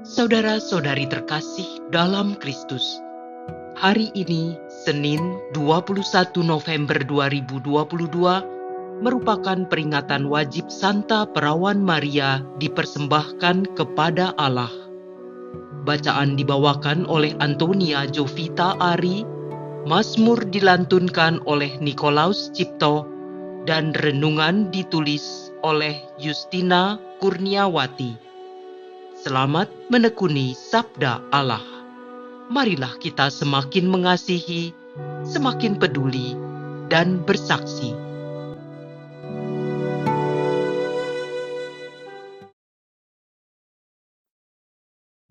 Saudara-saudari terkasih dalam Kristus, hari ini Senin 21 November 2022 merupakan peringatan wajib Santa Perawan Maria dipersembahkan kepada Allah. Bacaan dibawakan oleh Antonia Jovita Ari, Mazmur dilantunkan oleh Nikolaus Cipto, dan renungan ditulis oleh Justina Kurniawati. Selamat menekuni sabda Allah. Marilah kita semakin mengasihi, semakin peduli, dan bersaksi.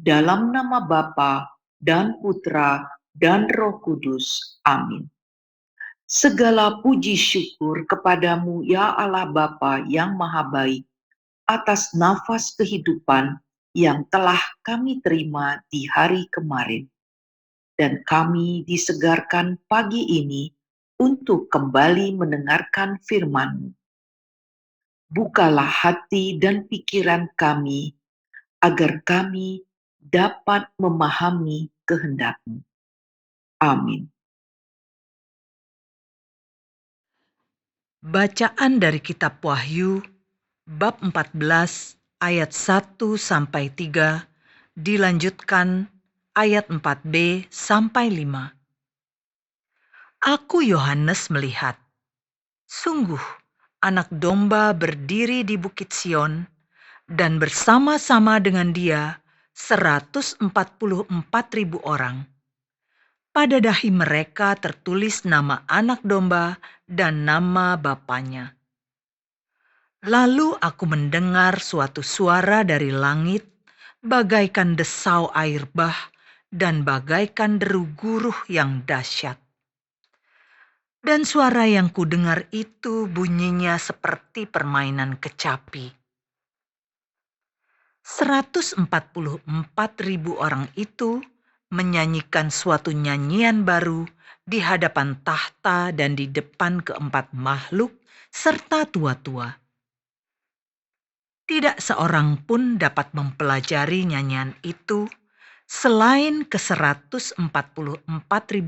Dalam nama Bapa dan Putra dan Roh Kudus. Amin. Segala puji syukur kepadamu ya Allah Bapa yang Maha Baik, atas nafas kehidupan yang telah kami terima di hari kemarin. Dan kami disegarkan pagi ini untuk kembali mendengarkan firman-Mu. Bukalah hati dan pikiran kami, agar kami dapat memahami kehendak-Mu. Amin. Bacaan dari kitab Wahyu bab 14 ayat 1-3 dilanjutkan ayat 4b sampai 5. Aku Yohanes melihat, sungguh anak domba berdiri di bukit Sion, dan bersama-sama dengan dia 144.000 orang. Pada dahi mereka tertulis nama anak domba dan nama bapanya. Lalu aku mendengar suatu suara dari langit, bagaikan desau air bah dan bagaikan deru guruh yang dahsyat. Dan suara yang kudengar itu bunyinya seperti permainan kecapi. 144.000 orang itu menyanyikan suatu nyanyian baru di hadapan tahta dan di depan keempat makhluk serta tua-tua. Tidak seorang pun dapat mempelajari nyanyian itu selain ke 144.000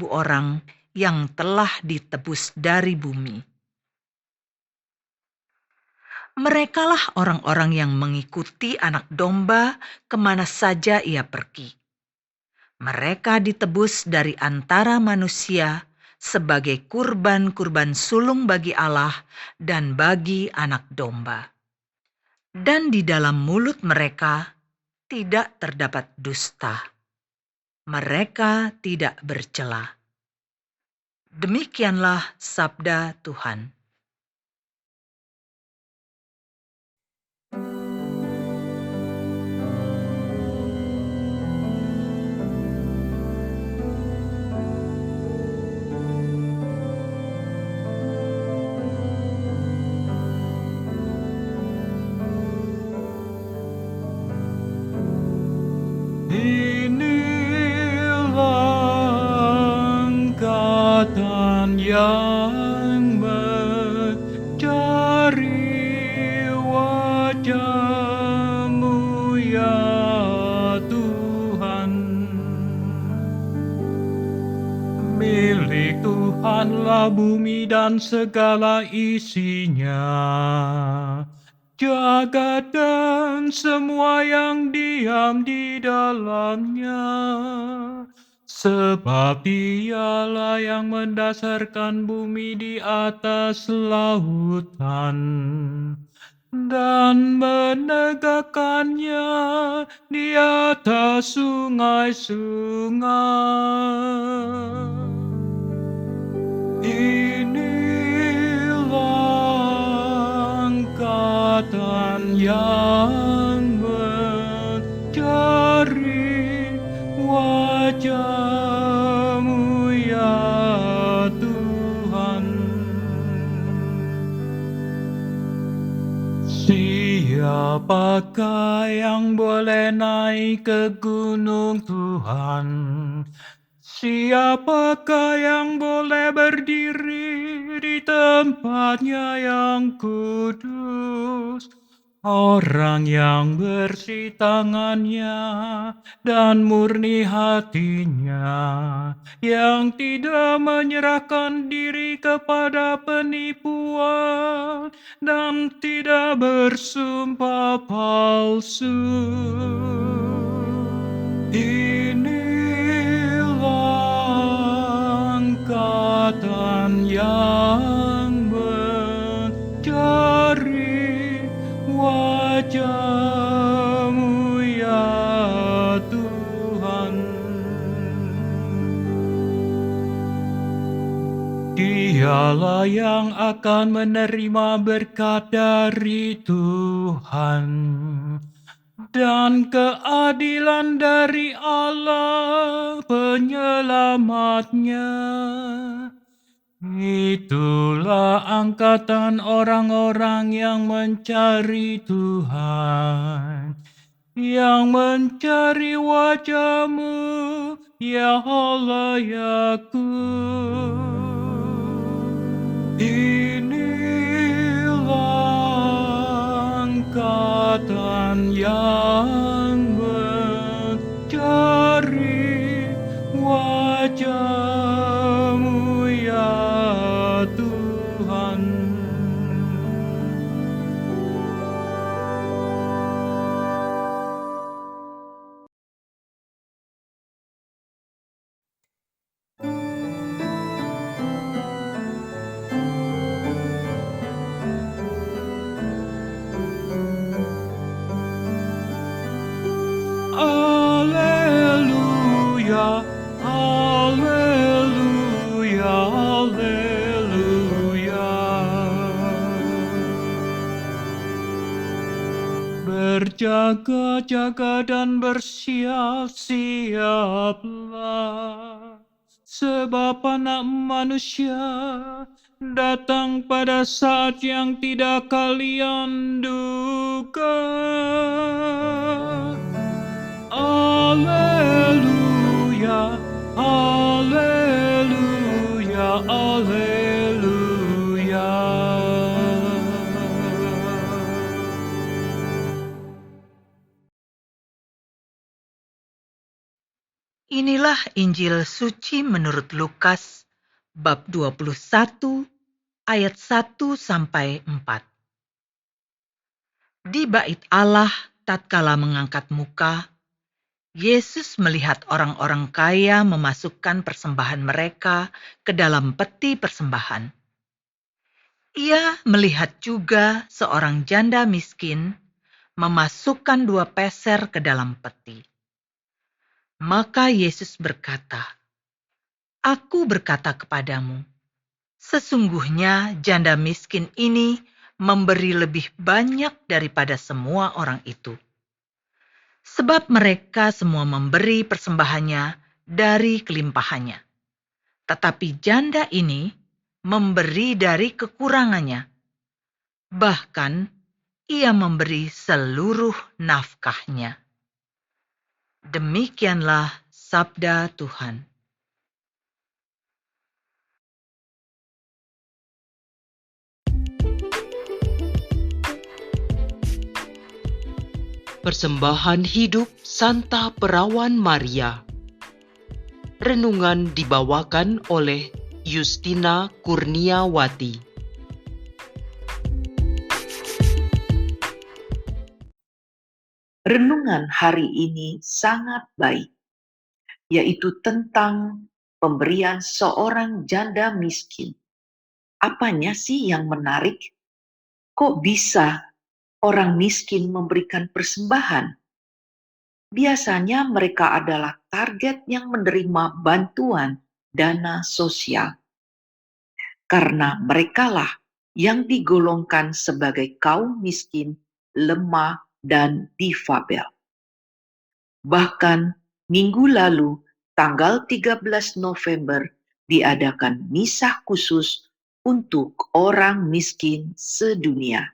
orang yang telah ditebus dari bumi. Merekalah orang-orang yang mengikuti anak domba kemana saja ia pergi. Mereka ditebus dari antara manusia sebagai kurban-kurban sulung bagi Allah dan bagi anak domba. Dan di dalam mulut mereka tidak terdapat dusta. Mereka tidak bercela. Demikianlah sabda Tuhan. Inilah angkatan yang mencari wajah-Mu ya Tuhan. Milik Tuhanlah bumi dan segala isinya, jagat dan semua yang diam di dalamnya. Sebab Dialah yang mendasarkan bumi di atas lautan dan menegakkannya di atas sungai-sungai. Inilah angkatan yang mencari wajah-Mu ya Tuhan. Siapakah yang boleh naik ke gunung Tuhan? Siapakah yang boleh berdiri di tempat-Nya yang kudus? Orang yang bersih tangannya dan murni hatinya, yang tidak menyerahkan diri kepada penipuan dan tidak bersumpah palsu. Inilah angkatan yang mencari wajah-Mu ya Tuhan. Dialah yang akan menerima berkat dari Tuhan dan keadilan dari Allah penyelamatnya. Itulah angkatan orang-orang yang mencari Tuhan, yang mencari wajah-Mu, ya Allah Yakub. Inilah angkatan yang mencari wajah-Mu ya Tuhan. Haleluya, haleluya, haleluya. Berjaga-jaga dan bersiap-siaplah, sebab Anak Manusia datang pada saat yang tidak kalian duga. Haleluya, haleluya, haleluya. Inilah Injil suci menurut Lukas bab 21 ayat 1 sampai 4. Di bait Allah tatkala mengangkat muka, Yesus melihat orang-orang kaya memasukkan persembahan mereka ke dalam peti persembahan. Ia melihat juga seorang janda miskin memasukkan 2 peser ke dalam peti. Maka Yesus berkata, "Aku berkata kepadamu, sesungguhnya janda miskin ini memberi lebih banyak daripada semua orang itu. Sebab mereka semua memberi persembahannya dari kelimpahannya. Tetapi janda ini memberi dari kekurangannya. Bahkan ia memberi seluruh nafkahnya." Demikianlah sabda Tuhan. Persembahan hidup Santa Perawan Maria. Renungan dibawakan oleh Justina Kurniawati. Renungan hari ini sangat baik, yaitu tentang pemberian seorang janda miskin. Apanya sih yang menarik? Kok bisa orang miskin memberikan persembahan? Biasanya mereka adalah target yang menerima bantuan dana sosial. Karena merekalah yang digolongkan sebagai kaum miskin, lemah, dan difabel. Bahkan minggu lalu, tanggal 13 November, diadakan misa khusus untuk orang miskin sedunia.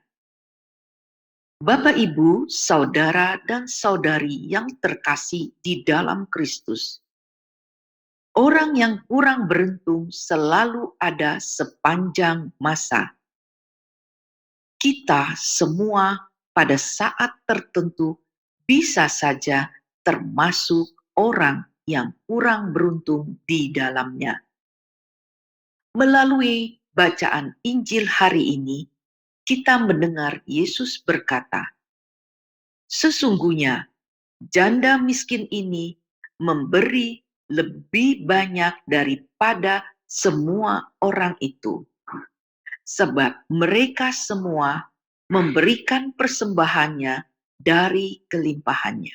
Bapak, Ibu, saudara, dan saudari yang terkasih di dalam Kristus. Orang yang kurang beruntung selalu ada sepanjang masa. Kita semua pada saat tertentu bisa saja termasuk orang yang kurang beruntung di dalamnya. Melalui bacaan Injil hari ini, kita mendengar Yesus berkata, "Sesungguhnya janda miskin ini memberi lebih banyak daripada semua orang itu, sebab mereka semua memberikan persembahannya dari kelimpahannya.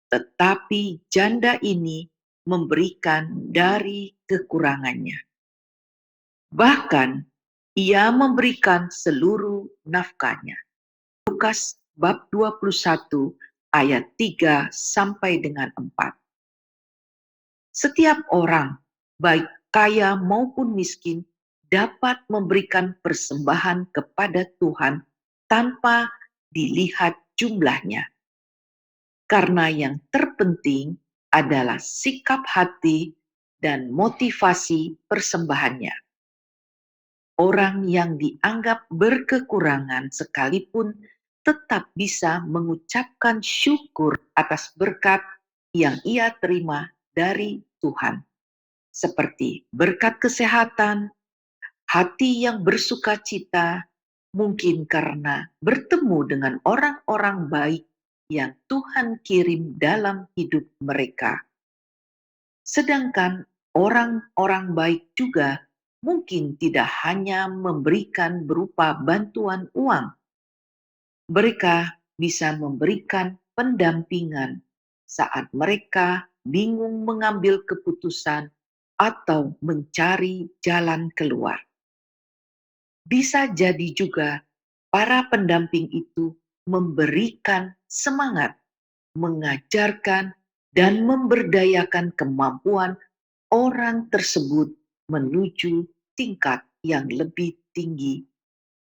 Tetapi janda ini memberikan dari kekurangannya. Bahkan ia memberikan seluruh nafkahnya." Lukas bab 21 ayat 3 sampai dengan 4. Setiap orang, baik kaya maupun miskin, dapat memberikan persembahan kepada Tuhan tanpa dilihat jumlahnya. Karena yang terpenting adalah sikap hati dan motivasi persembahannya. Orang yang dianggap berkekurangan sekalipun tetap bisa mengucapkan syukur atas berkat yang ia terima dari Tuhan, seperti berkat kesehatan, hati yang bersukacita, mungkin karena bertemu dengan orang-orang baik yang Tuhan kirim dalam hidup mereka. Sedangkan orang-orang baik juga mungkin tidak hanya memberikan berupa bantuan uang. Mereka bisa memberikan pendampingan saat mereka bingung mengambil keputusan atau mencari jalan keluar. Bisa jadi juga para pendamping itu memberikan semangat, mengajarkan, dan memberdayakan kemampuan orang tersebut menuju tingkat yang lebih tinggi.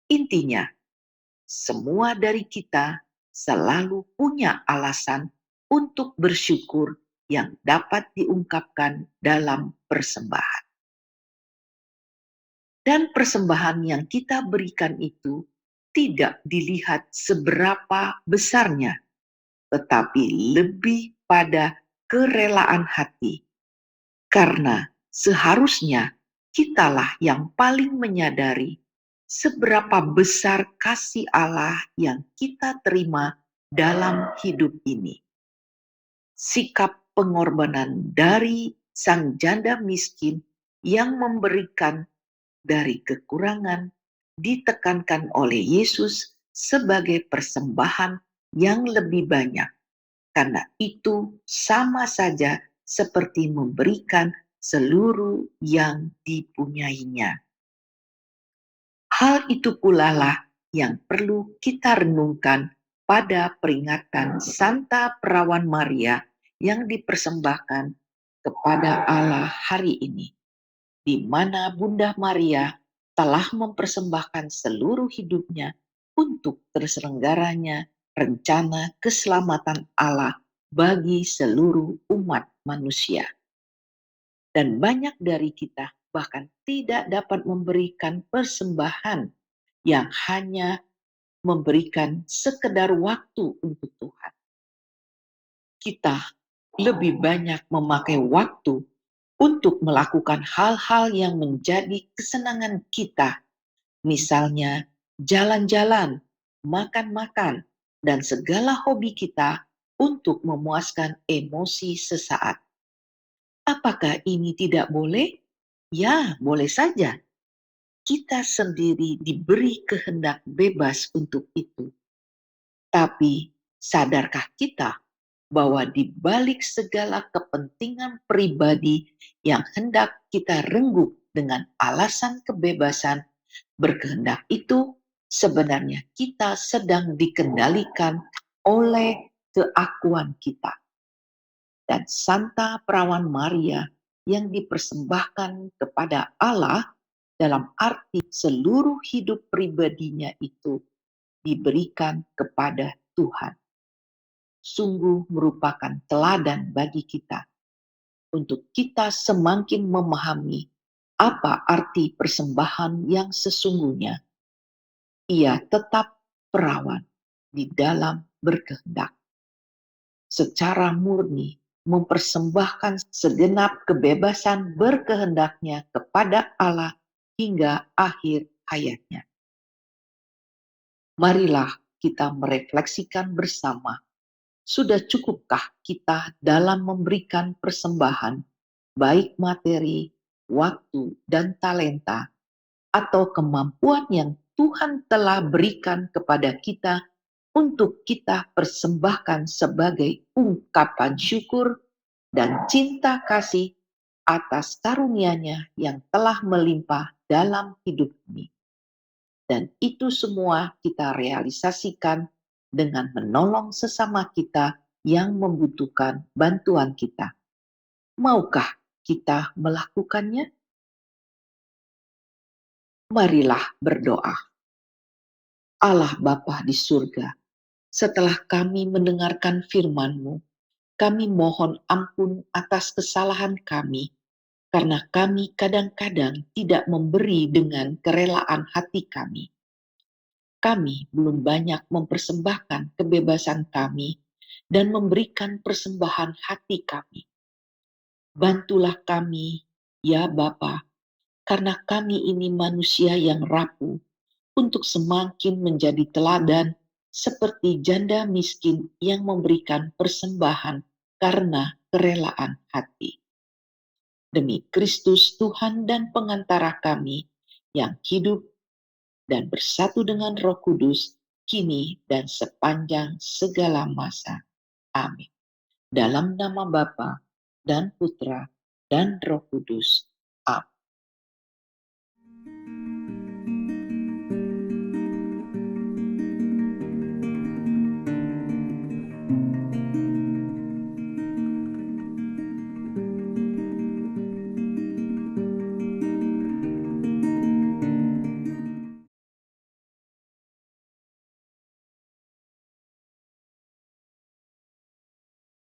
Intinya, semua dari kita selalu punya alasan untuk bersyukur yang dapat diungkapkan dalam persembahan. Dan persembahan yang kita berikan itu tidak dilihat seberapa besarnya, tetapi lebih pada kerelaan hati. Karena seharusnya kitalah yang paling menyadari seberapa besar kasih Allah yang kita terima dalam hidup ini. Sikap pengorbanan dari sang janda miskin yang memberikan dari kekurangan ditekankan oleh Yesus sebagai persembahan yang lebih banyak. Karena itu sama saja seperti memberikan seluruh yang dipunyainya. Hal itu pula lah yang perlu kita renungkan pada peringatan Santa Perawan Maria yang dipersembahkan kepada Allah hari ini, di mana Bunda Maria telah mempersembahkan seluruh hidupnya untuk terselenggaranya rencana keselamatan Allah bagi seluruh umat manusia. Dan banyak dari kita bahkan tidak dapat memberikan persembahan yang hanya memberikan sekedar waktu untuk Tuhan. Kita lebih banyak memakai waktu untuk melakukan hal-hal yang menjadi kesenangan kita, misalnya jalan-jalan, makan-makan, dan segala hobi kita untuk memuaskan emosi sesaat. Apakah ini tidak boleh? Ya, boleh saja. Kita sendiri diberi kehendak bebas untuk itu. Tapi sadarkah kita bahwa di balik segala kepentingan pribadi yang hendak kita renggut dengan alasan kebebasan berkehendak itu, sebenarnya kita sedang dikendalikan oleh keakuan kita. Dan Santa Perawan Maria yang dipersembahkan kepada Allah dalam arti seluruh hidup pribadinya itu diberikan kepada Tuhan. Sungguh merupakan teladan bagi kita untuk kita semakin memahami apa arti persembahan yang sesungguhnya. Ia tetap perawan di dalam berkehendak. Secara murni mempersembahkan segenap kebebasan berkehendaknya kepada Allah hingga akhir hayatnya. Marilah kita merefleksikan bersama, sudah cukupkah kita dalam memberikan persembahan, baik materi, waktu, dan talenta, atau kemampuan yang Tuhan telah berikan kepada kita untuk kita persembahkan sebagai ungkapan syukur dan cinta kasih atas karunia-Nya yang telah melimpah dalam hidup ini. Dan itu semua kita realisasikan dengan menolong sesama kita yang membutuhkan bantuan kita. Maukah kita melakukannya? Marilah berdoa. Allah Bapa di surga, setelah kami mendengarkan firman-Mu, kami mohon ampun atas kesalahan kami, karena kami kadang-kadang tidak memberi dengan kerelaan hati kami. Kami belum banyak mempersembahkan kebebasan kami dan memberikan persembahan hati kami. Bantulah kami, ya Bapa, karena kami ini manusia yang rapuh, untuk semakin menjadi teladan seperti janda miskin yang memberikan persembahan karena kerelaan hati. Demi Kristus Tuhan dan pengantara kami yang hidup dan bersatu dengan Roh Kudus, kini dan sepanjang segala masa. Amin. Dalam nama Bapa dan Putra dan Roh Kudus. Amin.